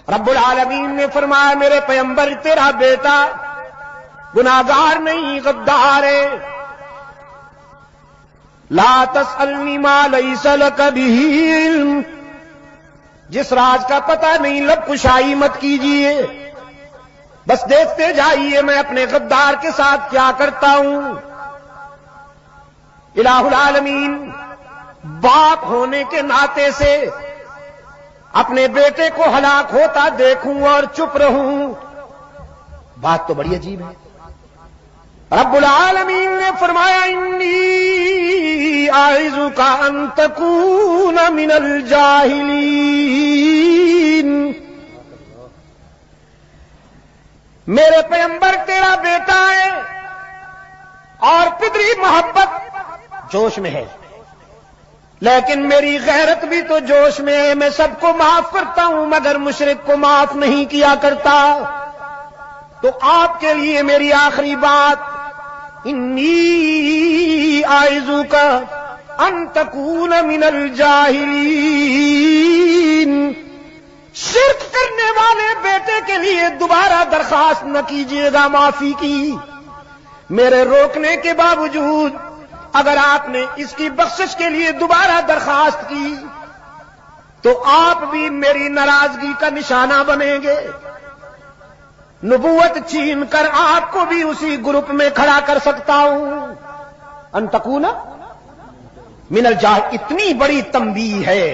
رب العالمین نے فرمایا میرے پیغمبر تیرا بیٹا گناہگار نہیں غدار ہے. لا تسألنی ما لیس لک بہ علم، جس راز کا پتہ نہیں لب کشائی مت کیجیے، بس دیکھتے جائیے میں اپنے غدار کے ساتھ کیا کرتا ہوں. الہ العالمین باپ ہونے کے ناطے سے اپنے بیٹے کو ہلاک ہوتا دیکھوں اور چپ رہوں، بات تو بڑی عجیب ہے. رب العالمین نے فرمایا انی اعوذک ان تکون من الجاہلین. میرے پیغمبر تیرا بیٹا ہے اور پدری محبت جوش میں ہے، لیکن میری غیرت بھی تو جوش میں ہے. میں سب کو معاف کرتا ہوں مگر مشرک کو معاف نہیں کیا کرتا. تو آپ کے لیے میری آخری بات، انی اعوذک ان تکون من الجاہلین. شرک کرنے والے بیٹے کے لیے دوبارہ درخواست نہ کیجیے گا معافی کی. میرے روکنے کے باوجود اگر آپ نے اس کی بخشش کے لیے دوبارہ درخواست کی تو آپ بھی میری ناراضگی کا نشانہ بنیں گے. نبوت چھین کر آپ کو بھی اسی گروپ میں کھڑا کر سکتا ہوں. ان تکون من الجاہل، اتنی بڑی تنبیہ ہے.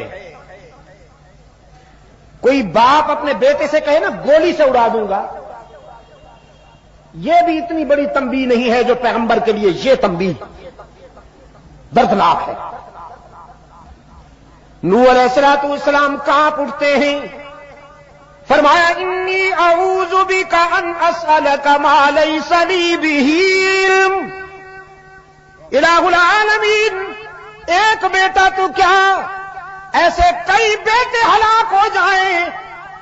کوئی باپ اپنے بیٹے سے کہے نا گولی سے اڑا دوں گا، یہ بھی اتنی بڑی تنبیہ نہیں ہے جو پیغمبر کے لیے یہ تنبیہ دردناک ہے. نوح علیہ الصلوۃ والسلام کانپ اٹھتے ہیں، فرمایا انی اعوذ بک ان اسألک ما لیس لی بہ علم. الہ العالمین ایک بیٹا تو کیا ایسے کئی بیٹے ہلاک ہو جائیں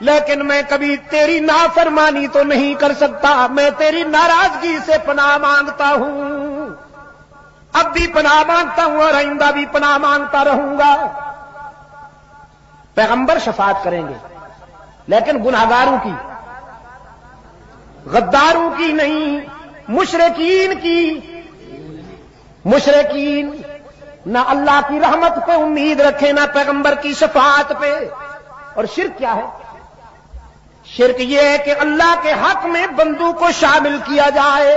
لیکن میں کبھی تیری نافرمانی تو نہیں کر سکتا. میں تیری ناراضگی سے پناہ مانگتا ہوں، اب بھی پناہ مانگتا ہوں اور آئندہ بھی پناہ مانگتا رہوں گا. پیغمبر شفاعت کریں گے لیکن گناہگاروں کی، غداروں کی نہیں، مشرکین کی. مشرکین نہ اللہ کی رحمت پہ امید رکھے نہ پیغمبر کی شفاعت پہ. اور شرک کیا ہے؟ شرک یہ ہے کہ اللہ کے حق میں بندوں کو شامل کیا جائے.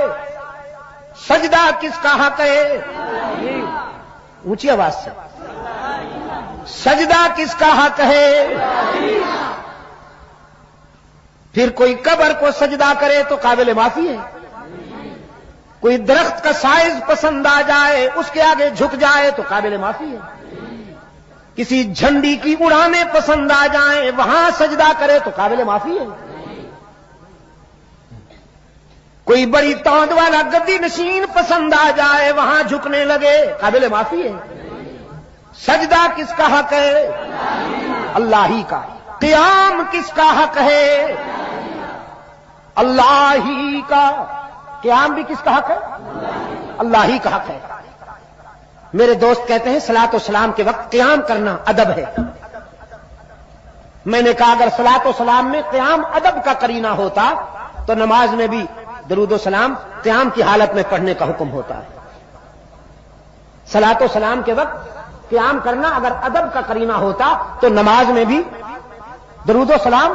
سجدہ کس کا حق ہے؟ اونچی آواز سے، سجدہ کس کا حق ہے؟ پھر کوئی قبر کو سجدہ کرے تو قابل معافی ہے. کوئی درخت کا سائز پسند آ جائے اس کے آگے جھک جائے تو قابل معافی ہے. کسی جھنڈی کی اڑانے پسند آ جائیں وہاں سجدہ کرے تو قابل معافی ہے. کوئی بڑی توند والا گدی نشین پسند آ جائے وہاں جھکنے لگے قابل معافی ہے. سجدہ کس کا حق ہے؟ اللہ ہی کا. قیام کس کا حق ہے؟ اللہ ہی کا. قیام بھی کس کا حق ہے؟ اللہ ہی کا حق ہے. میرے دوست کہتے ہیں صلاۃ و سلام کے وقت قیام کرنا ادب ہے. میں نے کہا اگر صلاۃ و سلام میں قیام ادب کا قرینہ ہوتا تو نماز میں بھی درود و سلام قیام کی حالت میں پڑھنے کا حکم ہوتا ہے. صلاۃ و سلام کے وقت قیام کرنا اگر ادب کا قرینہ ہوتا تو نماز میں بھی درود و سلام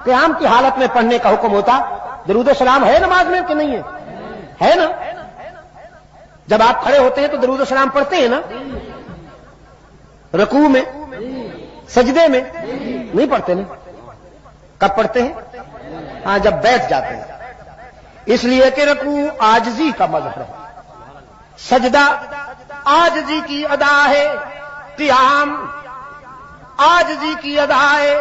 قیام کی حالت میں پڑھنے کا حکم ہوتا. درود و سلام ہے نماز میں کہ نہیں ہے؟ ہے نا. جب آپ کھڑے ہوتے ہیں تو درود و سلام پڑھتے ہیں نا. رکوع میں، سجدے میں نہیں پڑھتے نا. کب پڑھتے ہیں؟ ہاں جب بیٹھ جاتے ہیں. اس لیے کہ رکوع عاجزی کا مظہر ہے، سجدہ عاجزی کی ادا ہے، قیام عاجزی کی ادا ہے.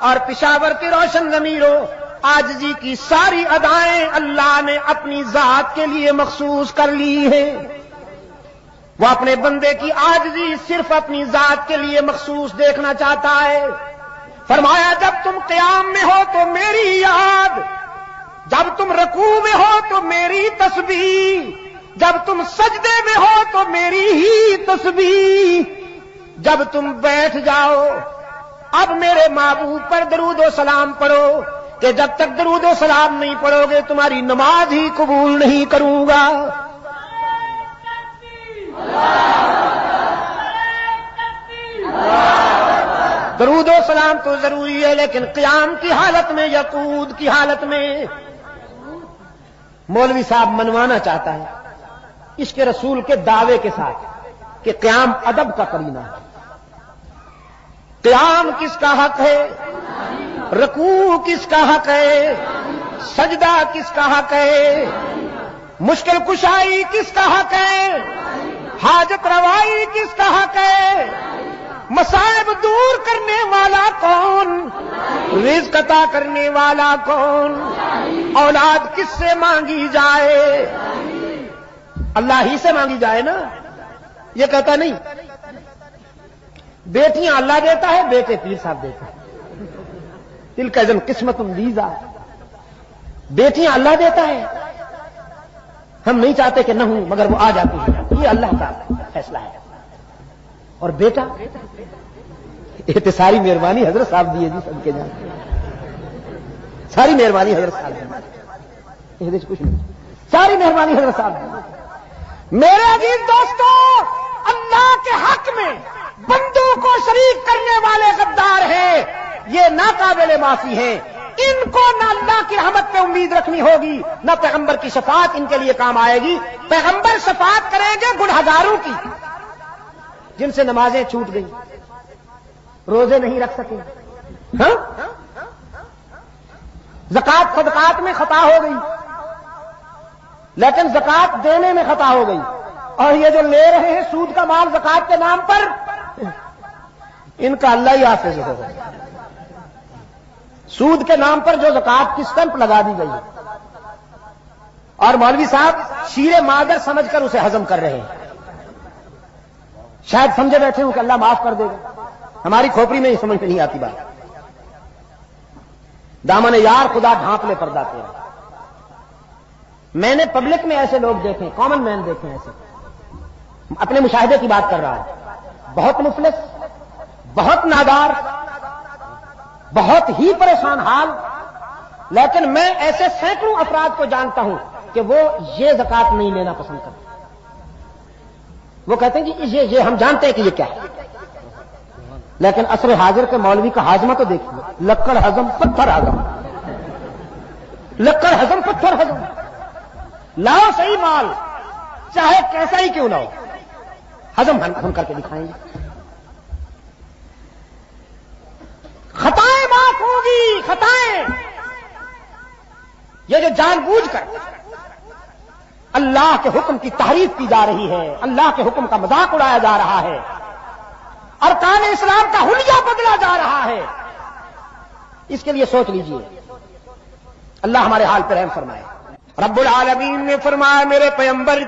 اور پشاور کے روشن ضمیروں عاجزی کی ساری ادائیں اللہ نے اپنی ذات کے لیے مخصوص کر لی ہیں. وہ اپنے بندے کی عاجزی صرف اپنی ذات کے لیے مخصوص دیکھنا چاہتا ہے. فرمایا جب تم قیام میں ہو تو میری یاد، جب تم رکوع میں ہو تو میری تسبیح، جب تم سجدے میں ہو تو میری ہی تسبیح، جب تم بیٹھ جاؤ اب میرے محبوب پر درود و سلام پڑھو کہ جب تک درود و سلام نہیں پڑھو گے تمہاری نماز ہی قبول نہیں کروں گا. درود و سلام تو ضروری ہے لیکن قیام کی حالت میں یا قعود کی حالت میں. مولوی صاحب منوانا چاہتا ہے اس کے رسول کے دعوے کے ساتھ کہ قیام ادب کا قرینہ ہے. قیام کس کا حق ہے؟ رکوع کس کا حق ہے؟ سجدہ کس کا حق ہے؟ مشکل کشائی کس کا حق ہے؟ حاجت روائی کس کا حق ہے؟ مصائب دور کرنے والا کون؟ رزق عطا کرنے والا کون؟ اولاد کس سے مانگی جائے؟ اللہ ہی سے مانگی جائے نا. یہ کہتا نہیں بیٹیاں اللہ دیتا ہے بیٹے پیر صاحب دیتے ہیں. دل کا جن قسمت ویزا بیٹیاں اللہ دیتا ہے ہم نہیں چاہتے کہ نہ ہوں مگر وہ آ جاتی ہیں. یہ اللہ کا فیصلہ ہے. اور بیٹا یہ تو ساری مہربانی حضرت صاحب دی ہے جی سب کے جان ساری مہربانی حضرت صاحب دی کچھ نہیں ساری مہربانی حضرت صاحب دی. میرے عزیز دوستو اللہ کے حق میں بندوں کو شریک کرنے والے غدار ہیں یہ ناقابل معافی ہیں. ان کو نہ اللہ کی رحمت پہ امید رکھنی ہوگی نہ پیغمبر کی شفاعت ان کے لیے کام آئے گی. پیغمبر شفاعت کریں گے گنہگاروں کی جن سے نمازیں چھوٹ گئی روزے نہیں رکھ سکے ہاں زکات صدقات میں خطا ہو گئی لیکن زکات دینے میں خطا ہو گئی. اور یہ جو لے رہے ہیں سود کا مال زکات کے نام پر ان کا اللہ ہی حافظ ہو. سود کے نام پر جو زکات کی سٹمپ لگا دی گئی اور مولوی صاحب شیر مادر سمجھ کر اسے ہضم کر رہے ہیں. شاید سمجھے بیٹھے ہوں کہ اللہ معاف کر دے گا. ہماری کھوپڑی میں یہ سمجھ میں نہیں آتی بات. دامن یار خدا ڈھانپ لے پردہ تیرا. میں نے پبلک میں ایسے لوگ دیکھے کامن مین دیکھے ایسے اپنے مشاہدے کی بات کر رہا ہوں بہت مفلس بہت نادار بہت ہی پریشان حال لیکن میں ایسے سینکڑوں افراد کو جانتا ہوں کہ وہ یہ زکات نہیں لینا پسند کرتے. وہ کہتے ہیں کہ یہ ہم جانتے ہیں کہ یہ کیا ہے لیکن عصر حاضر کے مولوی کا ہاضمہ تو دیکھیے لکڑ ہضم پتھر ہضم لکڑ ہضم پتھر ہضم. لاؤ صحیح مال چاہے کیسا ہی کیوں نہ ہو ہضم ہم کر کے دکھائیں گے. خطائیں معاف ہوگی خطائیں یہ جو جان بوجھ کر اللہ کے حکم کی تعریف کی جا رہی ہے اللہ کے حکم کا مذاق اڑایا جا رہا ہے ارکان اسلام کا حلیہ بدلا جا رہا ہے اس کے لیے سوچ لیجئے. اللہ ہمارے حال پر رحم فرمائے. رب العالمین نے فرمایا میرے پیغمبر